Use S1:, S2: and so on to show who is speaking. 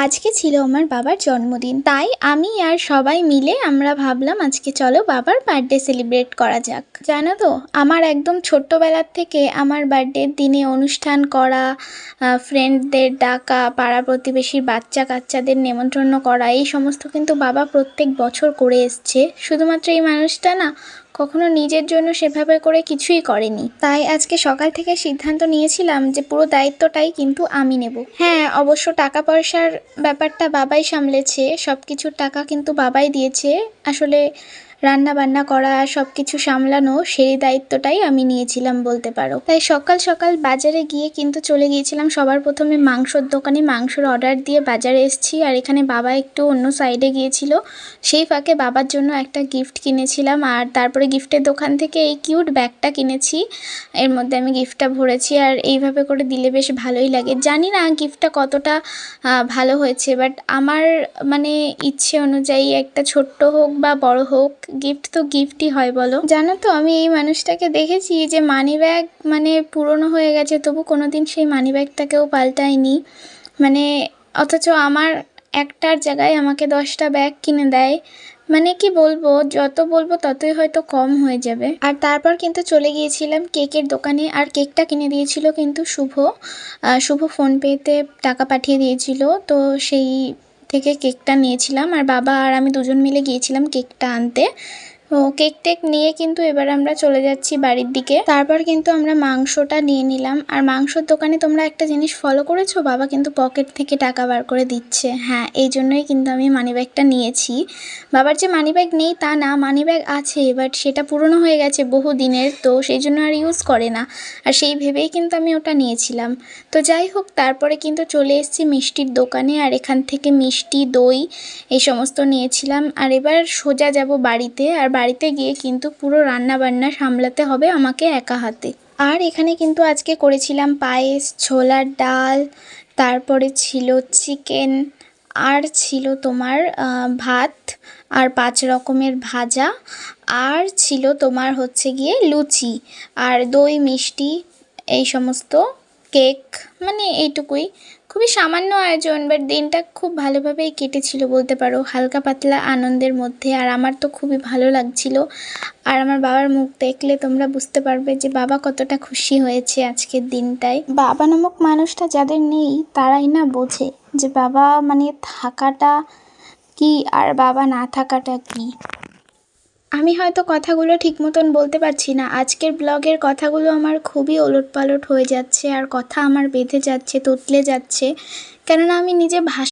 S1: আজকে ছিল আমার বাবার জন্মদিন, তাই আমি আর সবাই মিলে আমরা ভাবলাম আজকে চলো বাবার বার্থডে সেলিব্রেট করা যাক। জানো তো, আমার একদম ছোট্টবেলার থেকে আমার বার্থডের দিনে অনুষ্ঠান করা, ফ্রেন্ডদের ডাকা, পাড়া প্রতিবেশীর বাচ্চা কাচ্চাদের নেমন্তন্ন করা, এই সমস্ত কিন্তু বাবা প্রত্যেক বছর করে এসছে। শুধুমাত্র এই মানুষটা না কখনো নিজের জন্য সেভাবে করে কিছুই করেনি। তাই আজকে সকাল থেকে সিদ্ধান্ত নিয়েছিলাম যে পুরো দায়িত্বটাই কিন্তু আমি নেব। হ্যাঁ, অবশ্য টাকা পয়সার ব্যাপারটা বাবাই সামলেছে, সব কিছুর টাকা কিন্তু বাবাই দিয়েছে। আসলে রান্না বান্না করা, সব কিছু সামলানো, সেই দায়িত্বটাই আমি নিয়েছিলাম বলতে পারো। তাই সকাল সকাল বাজারে গিয়ে কিন্তু চলে গিয়েছিলাম সবার প্রথমে মাংসর দোকানে। মাংসর অর্ডার দিয়ে বাজারে এসেছি, আর এখানে বাবা একটু অন্য সাইডে গিয়েছিল, সেই ফাঁকে বাবার জন্য একটা গিফট কিনেছিলাম। আর তারপরে গিফটের দোকান থেকে এই কিউট ব্যাগটা কিনেছি, এর মধ্যে আমি গিফটটা ভরেছি। আর এইভাবে করে দিলে বেশ ভালোই লাগে। জানি না গিফটটা কতটা ভালো হয়েছে, বাট আমার মানে ইচ্ছে অনুযায়ী একটা ছোট্ট হোক বা বড় হোক, গিফট তো গিফটই হয় বলো। জানো তো, আমি এই মানুষটাকে দেখেছি যে মানি ব্যাগ মানে পুরনো হয়ে গেছে, তবু কোনোদিন সেই মানি ব্যাগটাকেও পাল্টায়নি। মানে অথচ আমার একটার জায়গায় আমাকে 10টা ব্যাগ কিনে দেয়। মানে কি বলবো, যত বলবো ততই হয়তো কম হয়ে যাবে। আর তারপর কিন্তু চলে গিয়েছিলাম কেকের দোকানে, আর কেকটা কিনে দিয়েছিল কিন্তু শুভ ফোনপেতে টাকা পাঠিয়ে দিয়েছিল, তো সেই থেকে কেকটা নিয়েছিলাম। আর বাবা আর আমি দুজন মিলে গিয়েছিলাম কেকটা আনতে। তো কেক টেক নিয়ে কিন্তু এবার আমরা চলে যাচ্ছি বাড়ির দিকে। তারপর কিন্তু আমরা মাংসটা নিয়ে নিলাম। আর মাংসর দোকানে তোমরা একটা জিনিস ফলো করেছো, বাবা কিন্তু পকেট থেকে টাকা বার করে দিচ্ছে। হ্যাঁ, এই জন্যই কিন্তু আমি মানিব্যাগটা নিয়েছি। বাবার যে মানিব্যাগ নেই তা না, মানিব্যাগ আছে, বাট সেটা পুরনো হয়ে গেছে বহু দিনের, তো সেই জন্য আর ইউজ করে না। আর সেই ভেবেই কিন্তু আমি ওটা নিয়েছিলাম। তো যাই হোক, তারপরে কিন্তু চলে এসেছি মিষ্টির দোকানে, আর এখান থেকে মিষ্টি, দই এই সমস্ত নিয়েছিলাম। আর এবার সোজা যাব বাড়িতে। আর বাড়িতে গিয়ে কিন্তু পুরো রান্না বান্না সামলাতে হবে আমাকে একা হাতে। আর এখানে কিন্তু আজকে করেছিলাম পায়েস, ছোলার ডাল, তারপরে ছিল চিকেন, আর ছিল তোমার ভাত, আর 5 রকমের ভাজা, আর ছিল তোমার হচ্ছে গিয়ে লুচি, আর দই, মিষ্টি, এই সমস্ত, কেক, মানে এইটুকুই। খুবই সামান্য আয়োজন, বাট দিনটা খুব ভালোভাবেই কেটেছিল বলতে পারো, হালকা পাতলা আনন্দের মধ্যে। আর আমার তো খুবই ভালো লাগছিল। আর আমার বাবার মুখ দেখলে তোমরা বুঝতে পারবে যে বাবা কতটা খুশি হয়েছে আজকের দিনটায়। বাবা নামক মানুষটা যাদের নেই তারাই না বোঝে যে বাবা মানে থাকাটা কি আর বাবা না থাকাটা কি। আমি হয়তো কথাগুলো ঠিক মতন বলতে পারছি না, আজকের ব্লগের কথাগুলো আমার খুবই ওলটপালট হয়ে যাচ্ছে, আর কথা আমার বেঁধে যাচ্ছে, তোতলে যাচ্ছে, কেননা আমি নিজে ভাষা